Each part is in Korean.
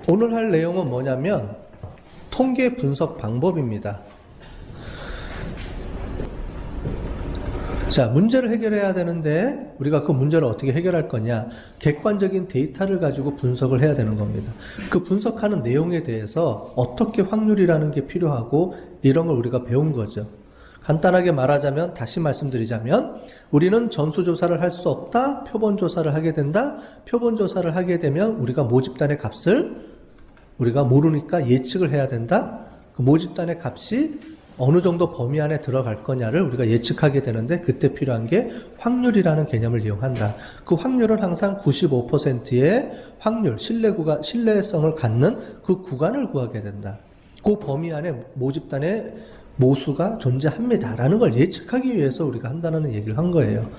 오늘 할 내용은 뭐냐면 통계 분석 방법입니다. 자, 문제를 해결해야 되는데 우리가 그 문제를 어떻게 해결할 거냐? 객관적인 데이터를 가지고 분석을 해야 되는 겁니다. 그 분석하는 내용에 대해서 어떻게 확률이라는 게 필요하고 이런 걸 우리가 배운 거죠. 간단하게 말하자면, 다시 말씀드리자면, 우리는 전수조사를 할 수 없다, 표본조사를 하게 된다. 표본조사를 하게 되면 우리가 모집단의 값을 우리가 모르니까 예측을 해야 된다. 그 모집단의 값이 어느 정도 범위 안에 들어갈 거냐를 우리가 예측하게 되는데, 그때 필요한 게 확률이라는 개념을 이용한다. 그 확률은 항상 95%의 확률, 신뢰성을 갖는 그 구간을 구하게 된다. 그 범위 안에 모집단의 모수가 존재합니다라는 걸 예측하기 위해서 우리가 한다는 얘기를 한 거예요.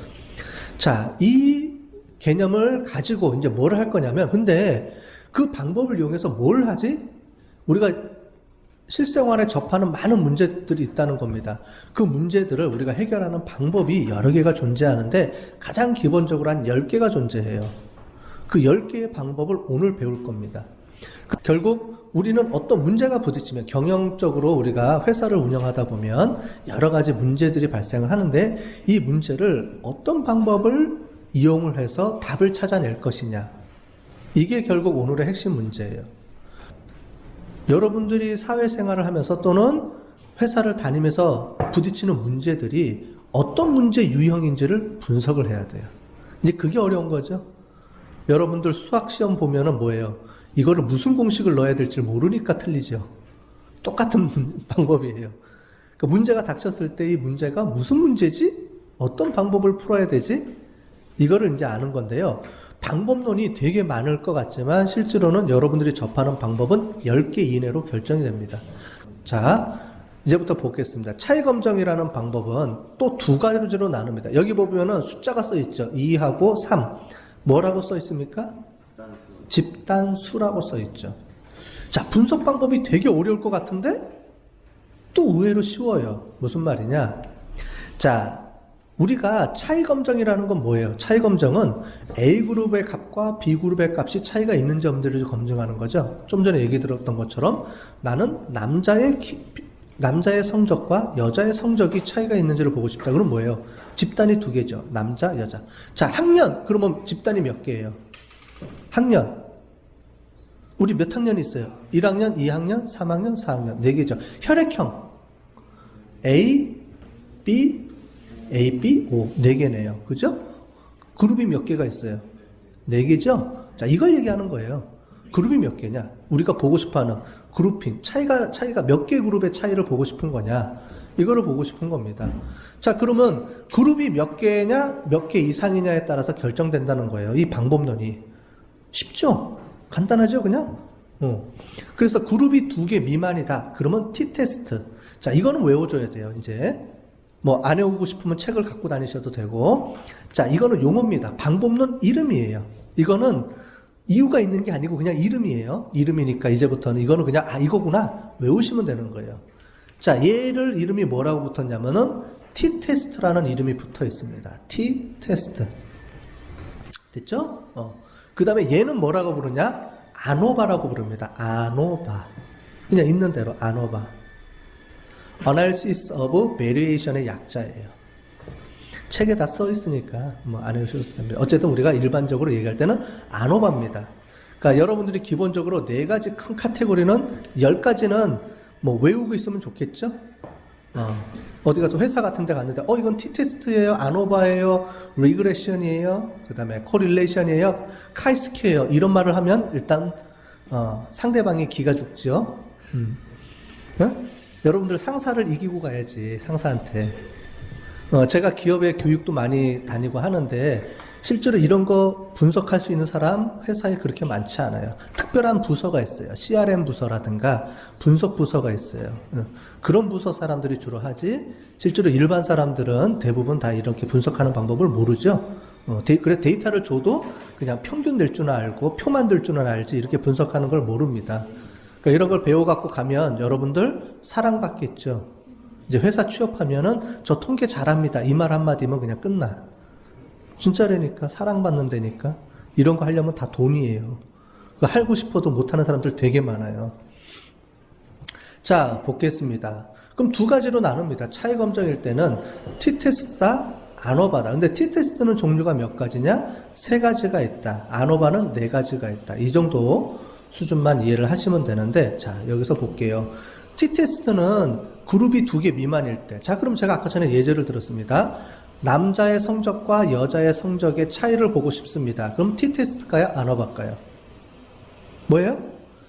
자, 이 개념을 가지고 이제 뭘 할 거냐면, 근데 그 방법을 이용해서 뭘 하지? 우리가 실생활에 접하는 많은 문제들이 있다는 겁니다. 그 문제들을 우리가 해결하는 방법이 여러 개가 존재하는데 가장 기본적으로 한 10개가 존재해요. 그 10개의 방법을 오늘 배울 겁니다. 결국 우리는 어떤 문제가 부딪히면, 경영적으로 우리가 회사를 운영하다 보면 여러 가지 문제들이 발생을 하는데, 이 문제를 어떤 방법을 이용을 해서 답을 찾아낼 것이냐, 이게 결국 오늘의 핵심 문제예요. 여러분들이 사회생활을 하면서 또는 회사를 다니면서 부딪히는 문제들이 어떤 문제 유형인지를 분석을 해야 돼요. 이제 그게 어려운 거죠. 여러분들 수학시험 보면은 뭐예요? 이거를 무슨 공식을 넣어야 될지 모르니까 틀리죠. 똑같은 방법이에요. 그러니까 문제가 닥쳤을 때 이 문제가 무슨 문제지? 어떤 방법을 풀어야 되지? 이거를 이제 아는 건데요. 방법론이 되게 많을 것 같지만 실제로는 여러분들이 접하는 방법은 10개 이내로 결정이 됩니다. 자, 이제부터 보겠습니다. 차이검정이라는 방법은 또 두 가지로 나눕니다. 여기 보면은 숫자가 써 있죠. 2하고 3. 뭐라고 써 있습니까? 집단수라고 써 있죠. 자, 분석 방법이 되게 어려울 것 같은데 또 의외로 쉬워요. 무슨 말이냐? 자, 우리가 차이검정이라는 건 뭐예요? 차이검정은 A그룹의 값과 B그룹의 값이 차이가 있는 점들을 검증하는 거죠. 좀 전에 얘기 들었던 것처럼 나는 남자의 성적과 여자의 성적이 차이가 있는지를 보고 싶다. 그럼 뭐예요? 집단이 두 개죠. 남자, 여자. 자, 학년. 그러면 집단이 몇 개예요? 학년. 우리 몇 학년이 있어요? 1학년, 2학년, 3학년, 4학년. 4개죠. 혈액형. A, B, O. 4개네요. 그죠? 그룹이 몇 개가 있어요? 4개죠? 자, 이걸 얘기하는 거예요. 그룹이 몇 개냐? 우리가 보고 싶어 하는 그룹핑. 차이가 몇 개 그룹의 차이를 보고 싶은 거냐? 이거를 보고 싶은 겁니다. 자, 그러면 그룹이 몇 개냐, 몇 개 이상이냐에 따라서 결정된다는 거예요. 이 방법론이. 쉽죠? 간단하죠, 그냥? 그래서 그룹이 2개 미만이다. 그러면 T-테스트. 자, 이거는 외워줘야 돼요, 이제. 뭐, 안 외우고 싶으면 책을 갖고 다니셔도 되고. 자, 이거는 용어입니다. 방법론 이름이에요. 이거는 이유가 있는 게 아니고 그냥 이름이에요. 이름이니까 이제부터는 이거는 그냥, 이거구나. 외우시면 되는 거예요. 자, 얘를 이름이 뭐라고 붙었냐면은 T-테스트라는 이름이 붙어 있습니다. T-테스트. 됐죠? 그 다음에 얘는 뭐라고 부르냐? 아노바라고 부릅니다. 아노바. 그냥 있는 대로 아노바. Analysis of Variation의 약자예요. 책에 다 써 있으니까 뭐 안 해주셔도 됩니다. 어쨌든 우리가 일반적으로 얘기할 때는 아노바입니다. 그러니까 여러분들이 기본적으로 4가지 큰 카테고리는 10가지는 뭐 외우고 있으면 좋겠죠? 어디 가서 회사 같은 데 갔는데 이건 T-테스트예요, 아노바예요, 리그레션이에요, 그 다음에 코릴레이션이에요, 카이스케예요, 이런 말을 하면 일단 상대방이 기가 죽죠. 여러분들 상사를 이기고 가야지. 상사한테. 제가 기업의 교육도 많이 다니고 하는데 실제로 이런 거 분석할 수 있는 사람 회사에 그렇게 많지 않아요. 특별한 부서가 있어요. CRM 부서라든가 분석 부서가 있어요. 그런 부서 사람들이 주로 하지, 실제로 일반 사람들은 대부분 다 이렇게 분석하는 방법을 모르죠. 그래서 데이터를 줘도 그냥 평균 낼 줄은 알고 표만 들 줄은 알지 이렇게 분석하는 걸 모릅니다. 그러니까 이런 걸 배워갖고 가면 여러분들 사랑받겠죠. 이제 회사 취업하면은 저 통계 잘합니다. 이 말 한마디면 그냥 끝나. 진짜라니까. 사랑받는 데니까. 이런 거 하려면 다 돈이에요. 그거 하고 싶어도 못하는 사람들 되게 많아요. 자, 보겠습니다. 그럼 두 가지로 나눕니다. 차이 검정일 때는 T테스트다, 아노바다. 근데 T테스트는 종류가 몇 가지냐? 세 가지가 있다. 아노바는 네 가지가 있다. 이 정도 수준만 이해를 하시면 되는데, 자, 여기서 볼게요. T테스트는 그룹이 2개 미만일 때. 자, 그럼 제가 아까 전에 예제를 들었습니다. 남자의 성적과 여자의 성적의 차이를 보고 싶습니다. 그럼 T테스트일까요? 아노바일까요? 뭐예요?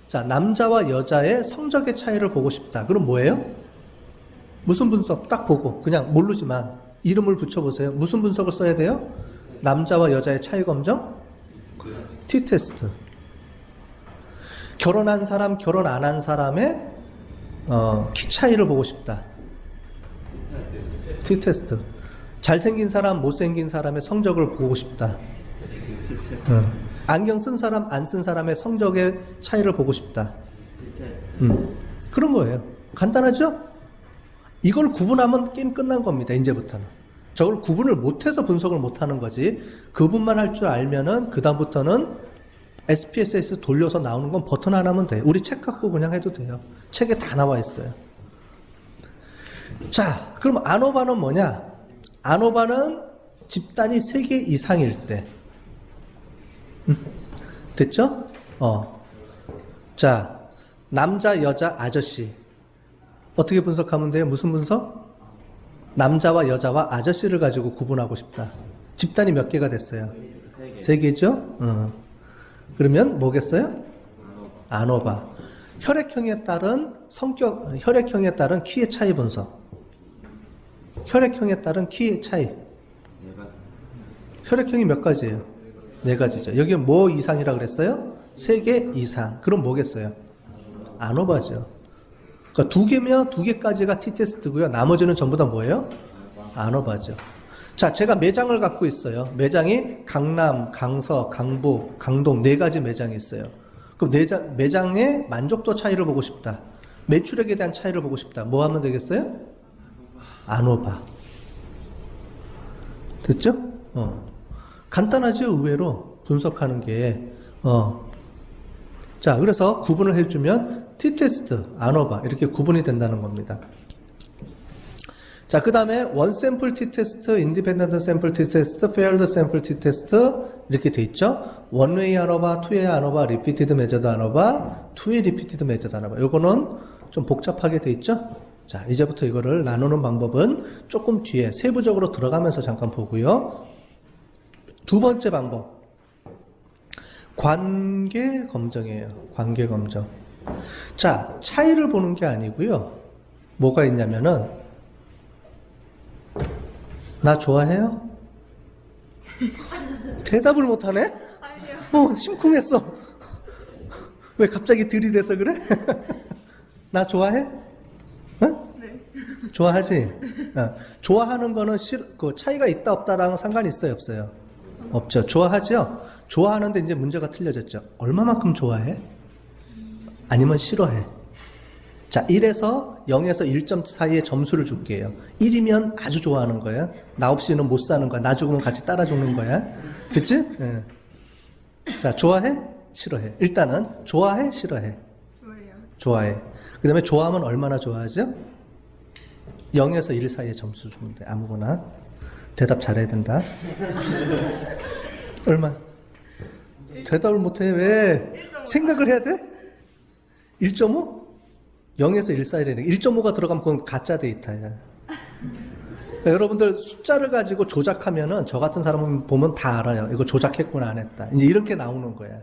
자, 남자와 여자의 성적의 차이를 보고 싶다. 그럼 뭐예요? 무슨 분석? 딱 보고 그냥 모르지만 이름을 붙여보세요. 무슨 분석을 써야 돼요? 남자와 여자의 차이 검정? T테스트. 결혼한 사람, 결혼 안 한 사람의 키 차이를 보고 싶다. T테스트. 잘생긴 사람, 못생긴 사람의 성적을 보고 싶다. 안경 쓴 사람, 안 쓴 사람의 성적의 차이를 보고 싶다. 그런 거예요. 간단하죠? 이걸 구분하면 게임 끝난 겁니다. 이제부터는. 저걸 구분을 못해서 분석을 못하는 거지. 그분만 할 줄 알면은 그 다음부터는 SPSS 돌려서 나오는 건 버튼 하나면 돼요. 우리 책 갖고 그냥 해도 돼요. 책에 다 나와 있어요. 자, 그럼 아노바는 뭐냐? 아노바는 집단이 3개 이상일 때. 됐죠? 자, 남자, 여자, 아저씨. 어떻게 분석하면 돼요? 무슨 분석? 남자와 여자와 아저씨를 가지고 구분하고 싶다. 집단이 몇 개가 됐어요? 3개죠? 그러면 뭐겠어요? 아노바. 혈액형에 따른 혈액형에 따른 키의 차이 분석. 혈액형에 따른 키의 차이. 혈액형이 몇 가지예요? 4가지죠. 여기 뭐 이상이라고 그랬어요? 3개 이상. 그럼 뭐겠어요? 아노바죠. 그러니까 2개면 2개까지가 T테스트고요. 나머지는 전부 다 뭐예요? 아노바죠. 자, 제가 매장을 갖고 있어요. 매장이 강남, 강서, 강북, 강동 4가지 매장이 있어요. 그럼 매장의 만족도 차이를 보고 싶다. 매출액에 대한 차이를 보고 싶다. 뭐 하면 되겠어요? 아노바. 됐죠? 간단하죠? 의외로 분석하는 게. 자, 그래서 구분을 해주면 T테스트, 아노바 이렇게 구분이 된다는 겁니다. 자, 그 다음에 원샘플 T테스트, 인디펜던트 샘플 T테스트, 페어드 샘플 T테스트 이렇게 돼 있죠. 원웨이 아노바, 투웨이 아노바, 리피티드 메저드 아노바, 투웨이 리피티드 메저드 아노바. 요거는 좀 복잡하게 돼 있죠. 자, 이제부터 이거를 나누는 방법은 조금 뒤에 세부적으로 들어가면서 잠깐 보고요. 두 번째 방법. 관계 검정이에요. 관계 검정. 자, 차이를 보는 게 아니고요. 뭐가 있냐면은 나 좋아해요? 대답을 못하네? 아니요. 심쿵했어. 왜 갑자기 들이대서 그래? 나 좋아해? 응? 네. 좋아하지? 좋아하는 거는 그 차이가 있다 없다랑은 상관이 있어요, 없어요? 없죠. 좋아하죠? 좋아하는데 이제 문제가 틀려졌죠. 얼마만큼 좋아해? 아니면 싫어해? 자, 1에서 0에서 1점 사이에 점수를 줄게요. 1이면 아주 좋아하는 거야. 나 없이는 못 사는 거야. 나 죽으면 같이 따라 죽는 거야. 그치? 네. 자, 좋아해? 싫어해? 일단은 좋아해? 싫어해? 좋아해요. 좋아해. 그 다음에 좋아하면 얼마나 좋아하죠? 0에서 1 사이에 점수 주면 돼. 아무거나. 대답 잘해야 된다. 얼마? 대답을 못해. 왜? 생각을 해야 돼? 1.5? 0에서 1 사이라는 1.5가 들어가면 그건 가짜 데이터야. 그러니까 여러분들 숫자를 가지고 조작하면은 저 같은 사람은 보면 다 알아요. 이거 조작했구나 안 했다. 이제 이렇게 나오는 거야.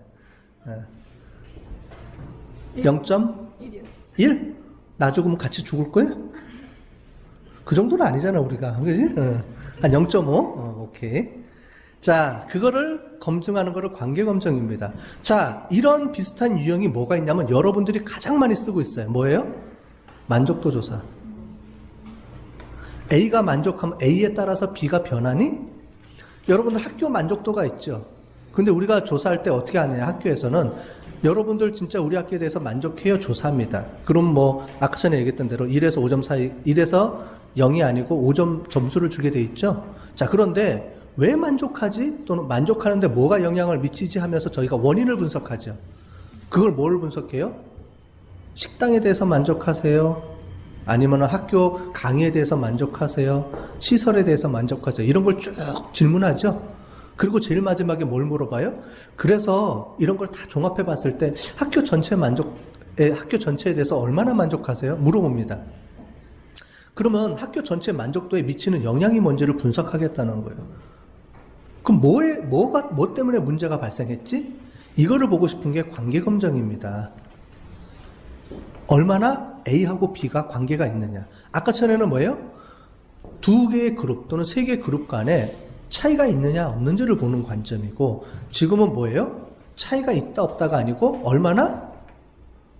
0.1? 나 죽으면 같이 죽을 거야? 그 정도는 아니잖아 우리가. 그지? 한 0.5? 오케이. 자, 그거를 검증하는 거를 관계 검증입니다. 자, 이런 비슷한 유형이 뭐가 있냐면 여러분들이 가장 많이 쓰고 있어요. 뭐예요? 만족도 조사. A가 만족하면 A에 따라서 B가 변하니? 여러분들 학교 만족도가 있죠. 근데 우리가 조사할 때 어떻게 하느냐, 학교에서는 여러분들 진짜 우리 학교에 대해서 만족해요? 조사합니다. 그럼 뭐 아까 전에 얘기했던 대로 1에서 5점 사이, 1에서 0이 아니고 5점 점수를 주게 돼 있죠. 자, 그런데 왜 만족하지? 또는 만족하는데 뭐가 영향을 미치지 하면서 저희가 원인을 분석하죠. 그걸 뭘 분석해요? 식당에 대해서 만족하세요? 아니면 학교 강의에 대해서 만족하세요? 시설에 대해서 만족하세요? 이런 걸 쭉 질문하죠. 그리고 제일 마지막에 뭘 물어봐요? 그래서 이런 걸 다 종합해 봤을 때 학교 전체에 대해서 얼마나 만족하세요? 물어봅니다. 그러면 학교 전체 만족도에 미치는 영향이 뭔지를 분석하겠다는 거예요. 그럼 뭐 때문에 문제가 발생했지? 이거를 보고 싶은 게 관계검정입니다. 얼마나 A하고 B가 관계가 있느냐. 아까 전에는 뭐예요? 두 개의 그룹 또는 세 개의 그룹 간에 차이가 있느냐 없는지를 보는 관점이고, 지금은 뭐예요? 차이가 있다 없다가 아니고 얼마나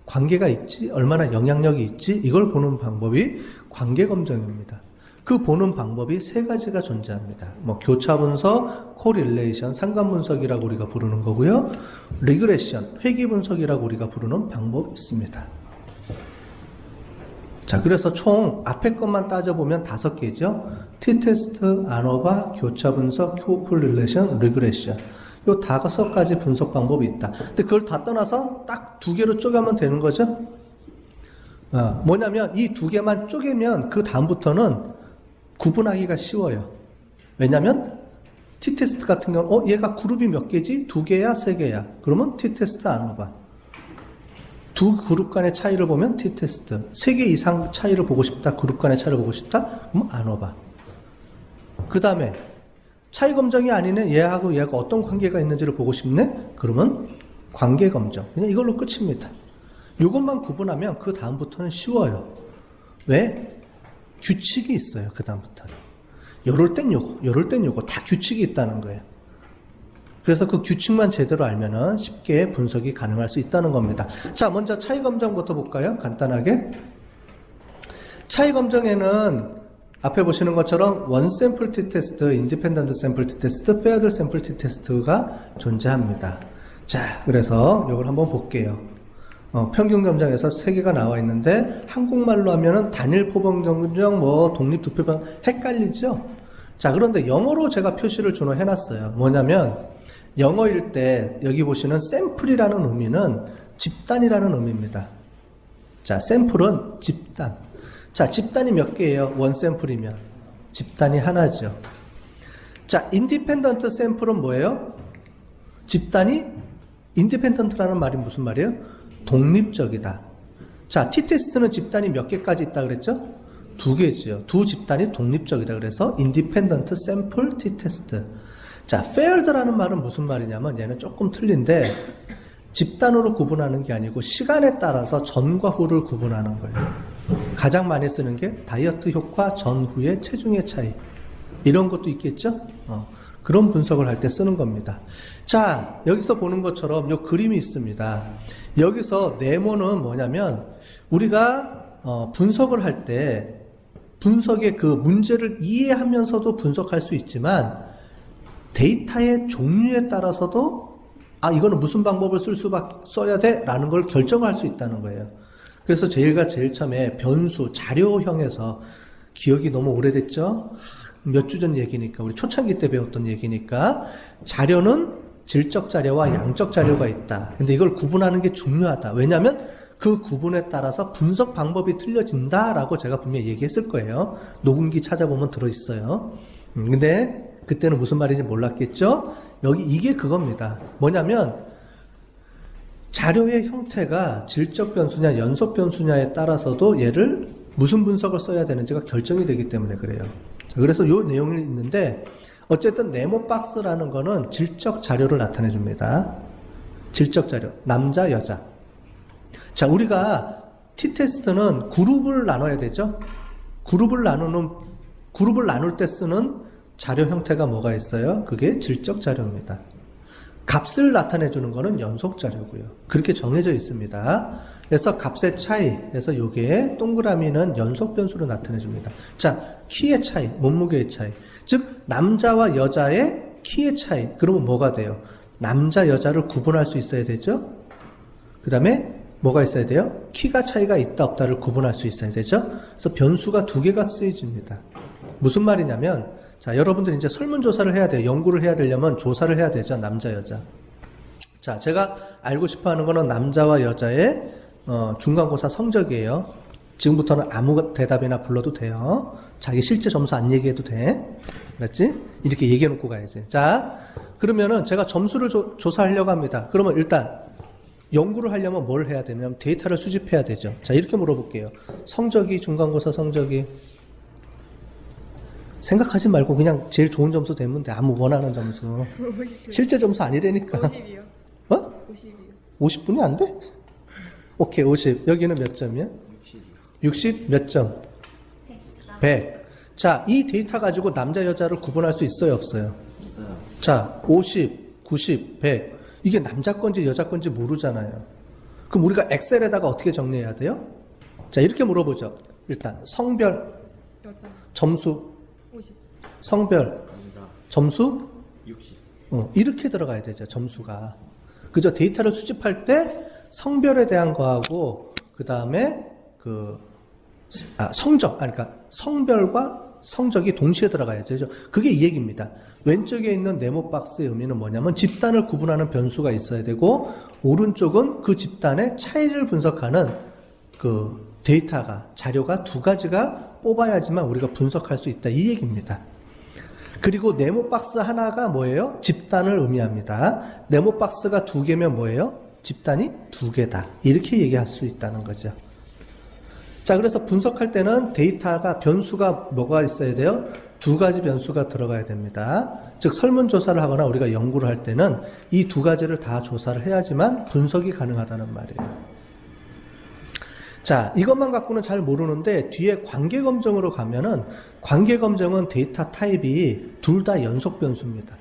관계가 있지, 얼마나 영향력이 있지, 이걸 보는 방법이 관계검정입니다. 그 보는 방법이 세 가지가 존재합니다. 교차 분석, 코릴레이션, 상관 분석이라고 우리가 부르는 거고요. 리그레션, 회귀 분석이라고 우리가 부르는 방법이 있습니다. 자, 그래서 총 앞에 것만 따져보면 5개죠. T-테스트, 아노바, 교차 분석, 코릴레이션, 리그레션. 요 5가지 분석 방법이 있다. 근데 그걸 다 떠나서 딱 2개로 쪼개면 되는 거죠. 뭐냐면 이 2개만 쪼개면 그 다음부터는 구분하기가 쉬워요. 왜냐면 T-테스트 같은 경우는 얘가 그룹이 몇 개지? 2개야? 3개야? 그러면 T-테스트, 아노바. 두 그룹 간의 차이를 보면 T-테스트. 3개 이상 차이를 보고 싶다. 그룹 간의 차이를 보고 싶다. 그럼 아노바. 그 다음에 차이 검정이 아니네. 얘하고 얘가 어떤 관계가 있는지를 보고 싶네. 그러면 관계 검정. 그냥 이걸로 끝입니다. 이것만 구분하면 그 다음부터는 쉬워요. 왜? 규칙이 있어요. 그 다음부터는. 요럴 땐 요거, 요럴 땐 요거 다 규칙이 있다는 거예요. 그래서 그 규칙만 제대로 알면은 쉽게 분석이 가능할 수 있다는 겁니다. 자, 먼저 차이 검정부터 볼까요? 간단하게. 차이 검정에는 앞에 보시는 것처럼 원 샘플 T-테스트, 인디펜던트 샘플 T-테스트, 페어드 샘플 T-테스트가 존재합니다. 자, 그래서 이걸 한번 볼게요. 평균 검정에서 3개가 나와 있는데 한국말로 하면은 단일 포번 검정, 독립 두표본 헷갈리죠? 자, 그런데 영어로 제가 표시를 해놨어요. 뭐냐면 영어일 때 여기 보시는 샘플이라는 의미는 집단이라는 의미입니다. 자, 샘플은 집단. 자, 집단이 몇 개예요? 원 샘플이면 집단이 하나죠. 자, 인디펜던트 샘플은 뭐예요? 집단이 인디펜던트라는 말이 무슨 말이에요? 독립적이다. 자, T-테스트는 집단이 몇 개까지 있다 그랬죠? 2개지요. 두 집단이 독립적이다. 그래서 인디펜던트 샘플 T-테스트. 자, faired라는 말은 무슨 말이냐면 얘는 조금 틀린데 집단으로 구분하는 게 아니고 시간에 따라서 전과 후를 구분하는 거예요. 가장 많이 쓰는 게 다이어트 효과 전후의 체중의 차이. 이런 것도 있겠죠? 그런 분석을 할 때 쓰는 겁니다. 자, 여기서 보는 것처럼 요 그림이 있습니다. 여기서 네모는 뭐냐면 우리가 분석을 할 때 분석의 그 문제를 이해하면서도 분석할 수 있지만 데이터의 종류에 따라서도 이거는 무슨 방법을 써야 돼? 라는 걸 결정할 수 있다는 거예요. 그래서 제일 처음에 변수, 자료형에서 기억이 너무 오래됐죠? 몇 주 전 얘기니까, 우리 초창기 때 배웠던 얘기니까 자료는 질적 자료와 양적 자료가 있다. 근데 이걸 구분하는 게 중요하다. 왜냐하면 그 구분에 따라서 분석 방법이 틀려진다라고 제가 분명히 얘기했을 거예요. 녹음기 찾아보면 들어있어요. 근데 그때는 무슨 말인지 몰랐겠죠? 이게 그겁니다. 뭐냐면 자료의 형태가 질적 변수냐 연속 변수냐에 따라서도 얘를 무슨 분석을 써야 되는지가 결정이 되기 때문에 그래요. 그래서 요 내용이 있는데 어쨌든 네모박스라는 거는 질적 자료를 나타내 줍니다. 질적 자료. 남자, 여자. 자, 우리가 T-테스트는 그룹을 나눠야 되죠? 그룹을 나눌 때 쓰는 자료 형태가 뭐가 있어요? 그게 질적 자료입니다. 값을 나타내 주는 거는 연속 자료고요. 그렇게 정해져 있습니다. 그래서 값의 차이에서 요게 동그라미는 연속 변수로 나타내 줍니다. 자, 키의 차이, 몸무게의 차이. 즉 남자와 여자의 키의 차이. 그러면 뭐가 돼요? 남자, 여자를 구분할 수 있어야 되죠? 그 다음에 뭐가 있어야 돼요? 키가 차이가 있다 없다를 구분할 수 있어야 되죠? 그래서 변수가 2개가 쓰여집니다. 무슨 말이냐면 자, 여러분들 이제 설문조사를 해야 돼요. 연구를 해야 되려면 조사를 해야 되죠. 남자, 여자. 자, 제가 알고 싶어 하는 거는 남자와 여자의 중간고사 성적이에요. 지금부터는 아무 대답이나 불러도 돼요. 자기 실제 점수 안 얘기해도 돼. 그랬지? 이렇게 얘기해 놓고 가야지. 자, 그러면은 제가 점수를 조사하려고 합니다. 그러면 일단 연구를 하려면 뭘 해야 되냐면 데이터를 수집해야 되죠. 자, 이렇게 물어볼게요. 성적이, 중간고사 성적이. 생각하지 말고 그냥 제일 좋은 점수 되면 돼. 아무 원하는 점수. 실제 점수 아니라니까. 50이요. 어? 50이요. 50분이 안 돼? 오케이, 50. 여기는 몇 점이야? 60 몇 점? 100. 자, 이 데이터 가지고 남자, 여자를 구분할 수 있어요, 없어요? 없어요. 자, 50, 90, 100. 이게 남자 건지 여자 건지 모르잖아요. 그럼 우리가 엑셀에다가 어떻게 정리해야 돼요? 자, 이렇게 물어보죠. 일단, 성별, 여자. 점수, 50. 성별, 남자 점수, 60. 이렇게 들어가야 되죠, 점수가. 그저 데이터를 수집할 때 성별에 대한 거하고, 그 다음에 성적, 그러니까 성별과 성적이 동시에 들어가야죠. 그게 이 얘기입니다. 왼쪽에 있는 네모 박스의 의미는 뭐냐면 집단을 구분하는 변수가 있어야 되고, 오른쪽은 그 집단의 차이를 분석하는 그 데이터가, 자료가 두 가지가 뽑아야지만 우리가 분석할 수 있다. 이 얘기입니다. 그리고 네모 박스 하나가 뭐예요? 집단을 의미합니다. 네모 박스가 두 개면 뭐예요? 집단이 두 개다. 이렇게 얘기할 수 있다는 거죠. 자, 그래서 분석할 때는 데이터가, 변수가 뭐가 있어야 돼요? 두 가지 변수가 들어가야 됩니다. 즉, 설문조사를 하거나 우리가 연구를 할 때는 이 두 가지를 다 조사를 해야지만 분석이 가능하다는 말이에요. 자, 이것만 갖고는 잘 모르는데 뒤에 관계검정으로 가면은 관계검정은 데이터 타입이 둘 다 연속 변수입니다.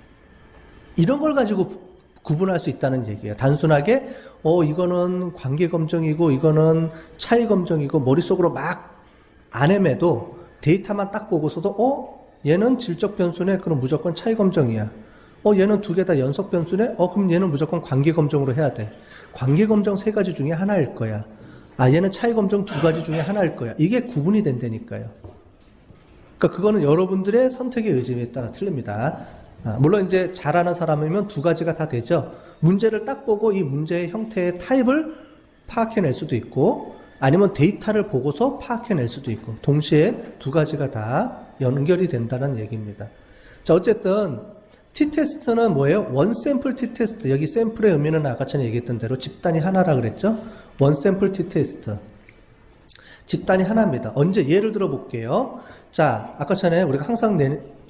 이런 걸 가지고 구분할 수 있다는 얘기예요. 단순하게 이거는 관계검정이고 이거는 차이검정이고 머릿속으로 막 안 헤매도 데이터만 딱 보고서도 얘는 질적 변수네, 그럼 무조건 차이검정이야. 얘는 두 개 다 연속 변수네, 그럼 얘는 무조건 관계검정으로 해야 돼. 관계검정 세 가지 중에 하나일 거야. 얘는 차이검정 두 가지 중에 하나일 거야. 이게 구분이 된다니까요. 그러니까 그거는 여러분들의 선택의 의지에 따라 틀립니다. 물론 이제 잘하는 사람이면 두 가지가 다 되죠. 문제를 딱 보고 이 문제의 형태의 타입을 파악해낼 수도 있고, 아니면 데이터를 보고서 파악해낼 수도 있고, 동시에 두 가지가 다 연결이 된다는 얘기입니다. 자, 어쨌든 t-테스트는 뭐예요? 원샘플 t-테스트. 여기 샘플의 의미는 아까 전에 얘기했던 대로 집단이 하나라 그랬죠? 원샘플 t-테스트. 집단이 하나입니다. 언제? 예를 들어 볼게요. 자, 아까 전에 우리가 항상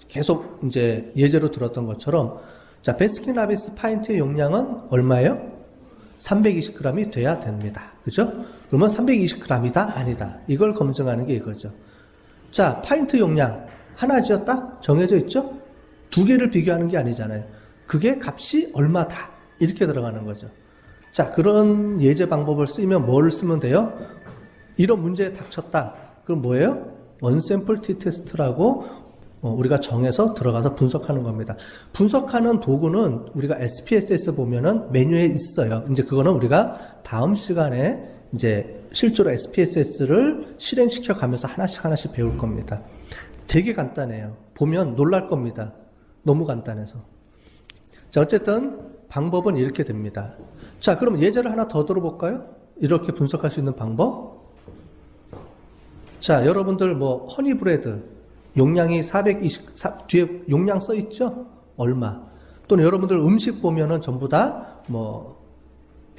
계속 이제 예제로 들었던 것처럼, 자, 베스킨라빈스 파인트의 용량은 얼마예요? 320g이 돼야 됩니다. 그죠? 그러면 320g이다? 아니다. 이걸 검증하는 게 이거죠. 자, 파인트 용량 하나죠? 딱 정해져 있죠? 두 개를 비교하는 게 아니잖아요. 그게 값이 얼마다. 이렇게 들어가는 거죠. 자, 그런 예제 방법을 쓰면 뭘 쓰면 돼요? 이런 문제에 닥쳤다. 그럼 뭐예요? 원샘플 t-테스트라고 우리가 정해서 들어가서 분석하는 겁니다. 분석하는 도구는 우리가 SPSS 보면은 메뉴에 있어요. 이제 그거는 우리가 다음 시간에 이제 실제로 SPSS를 실행시켜 가면서 하나씩 배울 겁니다. 되게 간단해요. 보면 놀랄 겁니다. 너무 간단해서. 자, 어쨌든 방법은 이렇게 됩니다. 자, 그럼 예제를 하나 더 들어볼까요? 이렇게 분석할 수 있는 방법. 자, 여러분들 허니브레드 용량이 420, 뒤에 용량 써 있죠? 얼마. 또는 여러분들 음식 보면은 전부 다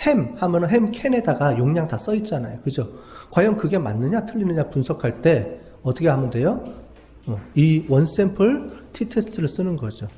햄 하면은 햄 캔에다가 용량 다 써 있잖아요. 그죠? 과연 그게 맞느냐 틀리느냐 분석할 때 어떻게 하면 돼요? 이 원샘플 t-테스트를 쓰는 거죠.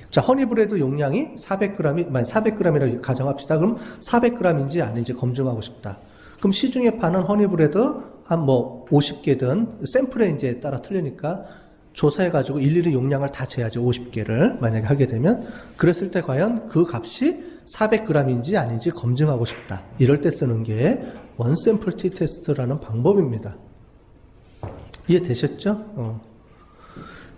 자, 허니브레드 용량이 400g이, 만약 400g이라고 가정합시다. 그럼 400g인지 아닌지 검증하고 싶다. 그럼 시중에 파는 허니브레드 한 50개든 샘플 레인지에 따라 틀리니까 조사해가지고 일일이 용량을 다 재야지. 50개를 만약에 하게 되면, 그랬을 때 과연 그 값이 400g인지 아닌지 검증하고 싶다. 이럴 때 쓰는 게 원샘플 t-테스트라는 방법입니다. 이해되셨죠?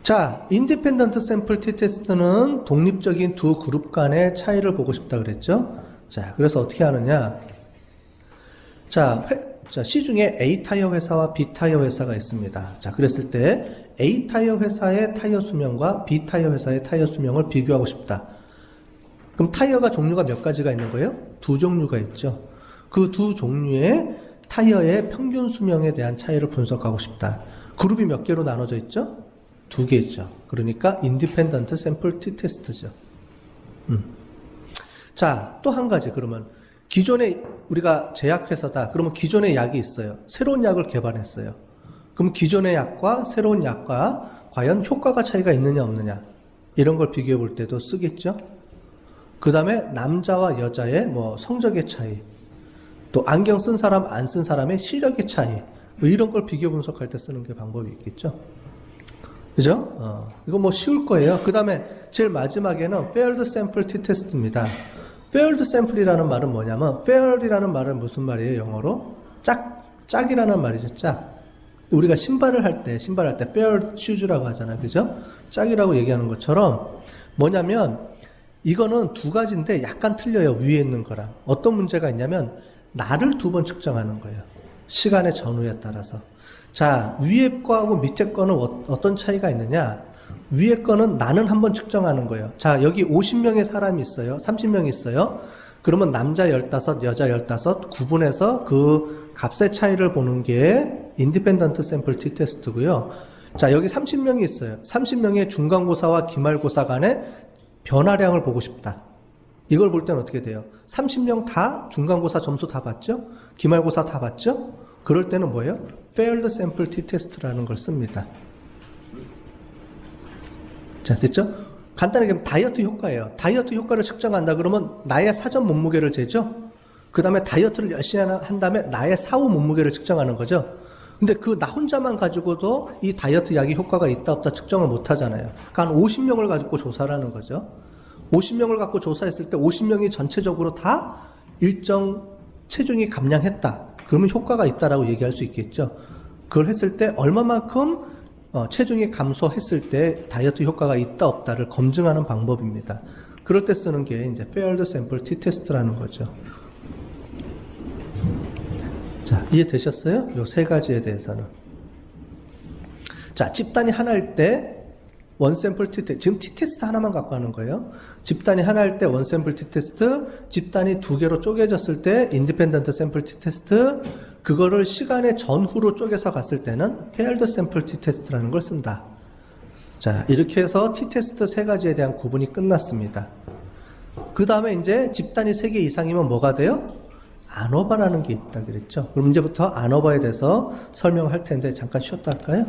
자, 인디펜던트 샘플 t-테스트는 독립적인 두 그룹 간의 차이를 보고 싶다 그랬죠? 자, 그래서 어떻게 하느냐? 자, 시중에 A 타이어 회사와 B 타이어 회사가 있습니다. 자, 그랬을 때 A 타이어 회사의 타이어 수명과 B 타이어 회사의 타이어 수명을 비교하고 싶다. 그럼 타이어가 종류가 몇 가지가 있는 거예요? 두 종류가 있죠. 그 두 종류의 타이어의 평균 수명에 대한 차이를 분석하고 싶다. 그룹이 몇 개로 나눠져 있죠? 두 개죠. 그러니까 인디펜던트 샘플 t-테스트죠. 자, 또 한 가지. 그러면 기존에 우리가 제약회사다. 그러면 기존의 약이 있어요. 새로운 약을 개발했어요. 그럼 기존의 약과 새로운 약과 과연 효과가 차이가 있느냐 없느냐 이런 걸 비교해 볼 때도 쓰겠죠. 그 다음에 남자와 여자의 뭐 성적의 차이, 또 안경 쓴 사람 안 쓴 사람의 시력의 차이, 뭐 이런 걸 비교 분석할 때 쓰는 게 방법이 있겠죠. 그죠? 이거 뭐 쉬울 거예요. 그 다음에 제일 마지막에는 Paired Sample t-테스트입니다. Paired Sample이라는 말은 뭐냐면, Pair이라는 말은 무슨 말이에요? 영어로? 짝이라는 말이죠. 짝. 우리가 신발을 할 때 Paired Shoes라고 하잖아요. 그죠? 짝이라고 얘기하는 것처럼 뭐냐면, 이거는 두 가지인데 약간 틀려요. 위에 있는 거랑. 어떤 문제가 있냐면, 날을 두 번 측정하는 거예요. 시간의 전후에 따라서. 자, 위에 거하고 밑에 거는 어떤 차이가 있느냐? 위에 거는 나는 한번 측정하는 거예요. 자, 여기 50명의 사람이 있어요. 30명이 있어요. 그러면 남자 15, 여자 15 구분해서 그 값의 차이를 보는 게 인디펜던트 샘플 t-테스트고요. 자, 여기 30명이 있어요. 30명의 중간고사와 기말고사 간의 변화량을 보고 싶다. 이걸 볼 때는 어떻게 돼요? 30명 다 중간고사 점수 다 봤죠? 기말고사 다 봤죠? 그럴 때는 뭐예요? Paired Sample t-테스트라는 걸 씁니다. 자, 됐죠? 간단하게 다이어트 효과예요. 다이어트 효과를 측정한다 그러면 나의 사전 몸무게를 재죠? 그 다음에 다이어트를 열심히 한 다음에 나의 사후 몸무게를 측정하는 거죠? 근데 그 나 혼자만 가지고도 이 다이어트 약이 효과가 있다 없다 측정을 못 하잖아요. 그러니까 한 50명을 가지고 조사를 하는 거죠. 50명을 갖고 조사했을 때 50명이 전체적으로 다 일정 체중이 감량했다. 그러면 효과가 있다라고 얘기할 수 있겠죠. 그걸 했을 때 얼마만큼 체중이 감소했을 때 다이어트 효과가 있다 없다를 검증하는 방법입니다. 그럴 때 쓰는 게 이제 Paired Sample t-테스트라는 거죠. 자, 이해되셨어요? 요 세 가지에 대해서는. 자, 집단이 하나일 때 원샘플 t-테스트, 지금 t-테스트 하나만 갖고 하는 거예요. 집단이 하나일 때 원샘플 t-테스트, 집단이 두 개로 쪼개졌을 때 인디펜던트 샘플 t-테스트, 그거를 시간의 전후로 쪼개서 갔을 때는 Paired Sample t-테스트라는 걸 쓴다. 자, 이렇게 해서 t-테스트 세 가지에 대한 구분이 끝났습니다. 그 다음에 이제 집단이 3개 이상이면 뭐가 돼요? 안오버라는 게 있다 그랬죠. 그럼 이제부터 안오버에 대해서 설명할 텐데 잠깐 쉬었다 할까요?